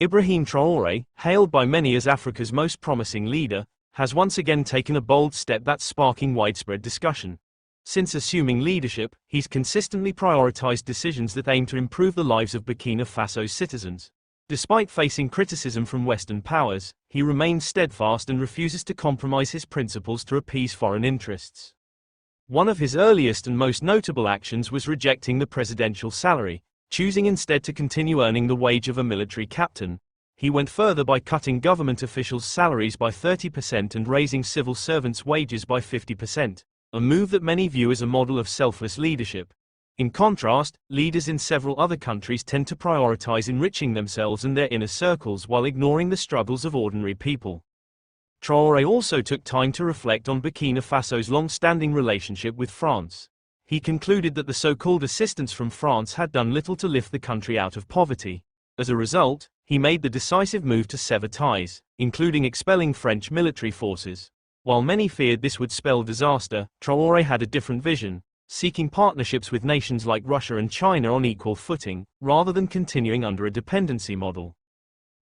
Ibrahim Traore, hailed by many as Africa's most promising leader, has once again taken a bold step that's sparking widespread discussion. Since assuming leadership, he's consistently prioritized decisions that aim to improve the lives of Burkina Faso's citizens. Despite facing criticism from Western powers, he remains steadfast and refuses to compromise his principles to appease foreign interests. One of his earliest and most notable actions was rejecting the presidential salary, choosing instead to continue earning the wage of a military captain. He went further by cutting government officials' salaries by 30% and raising civil servants' wages by 50%, a move that many view as a model of selfless leadership. In contrast, leaders in several other countries tend to prioritize enriching themselves and their inner circles while ignoring the struggles of ordinary people. Traore also took time to reflect on Burkina Faso's long-standing relationship with France. He concluded that the so-called assistance from France had done little to lift the country out of poverty. As a result, he made the decisive move to sever ties, including expelling French military forces. While many feared this would spell disaster, Traore had a different vision, seeking partnerships with nations like Russia and China on equal footing, rather than continuing under a dependency model.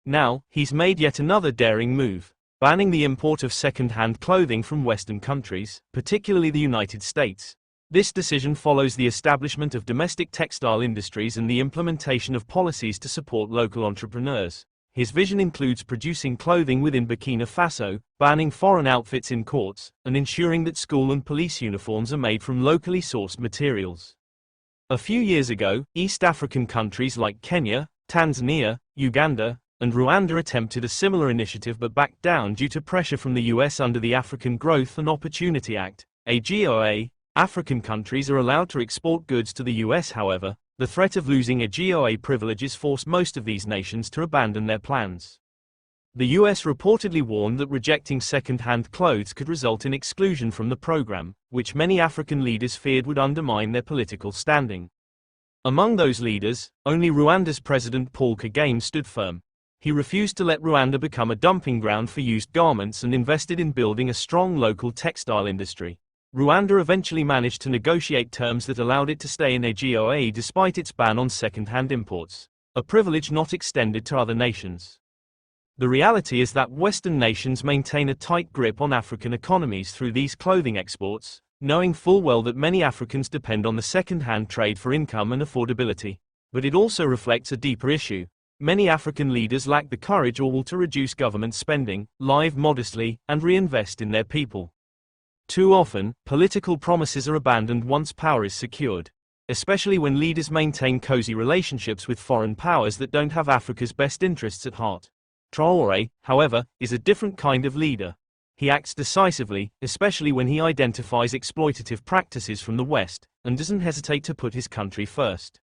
Now, he's made yet another daring move, banning the import of second-hand clothing from Western countries, particularly the United States. This decision follows the establishment of domestic textile industries and the implementation of policies to support local entrepreneurs. His vision includes producing clothing within Burkina Faso, banning foreign outfits in courts, and ensuring that school and police uniforms are made from locally sourced materials. A few years ago, East African countries like Kenya, Tanzania, Uganda, and Rwanda attempted a similar initiative but backed down due to pressure from the US under the African Growth and Opportunity Act, AGOA. African countries are allowed to export goods to the US, however. The threat of losing AGOA privileges forced most of these nations to abandon their plans. The US reportedly warned that rejecting second-hand clothes could result in exclusion from the program, which many African leaders feared would undermine their political standing. Among those leaders, only Rwanda's President Paul Kagame stood firm. He refused to let Rwanda become a dumping ground for used garments and invested in building a strong local textile industry. Rwanda eventually managed to negotiate terms that allowed it to stay in AGOA despite its ban on second-hand imports, a privilege not extended to other nations. The reality is that Western nations maintain a tight grip on African economies through these clothing exports, knowing full well that many Africans depend on the second-hand trade for income and affordability. But it also reflects a deeper issue. Many African leaders lack the courage or will to reduce government spending, live modestly, and reinvest in their people. Too often, political promises are abandoned once power is secured, especially when leaders maintain cozy relationships with foreign powers that don't have Africa's best interests at heart. Traore, however, is a different kind of leader. He acts decisively, especially when he identifies exploitative practices from the West, and doesn't hesitate to put his country first.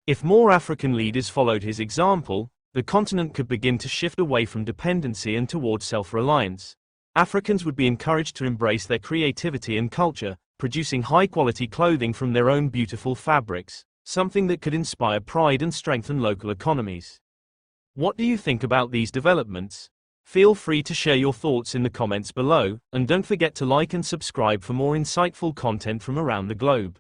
If more African leaders followed his example, the continent could begin to shift away from dependency and toward self-reliance. Africans would be encouraged to embrace their creativity and culture, producing high-quality clothing from their own beautiful fabrics, something that could inspire pride and strengthen local economies. What do you think about these developments? Feel free to share your thoughts in the comments below, and don't forget to like and subscribe for more insightful content from around the globe.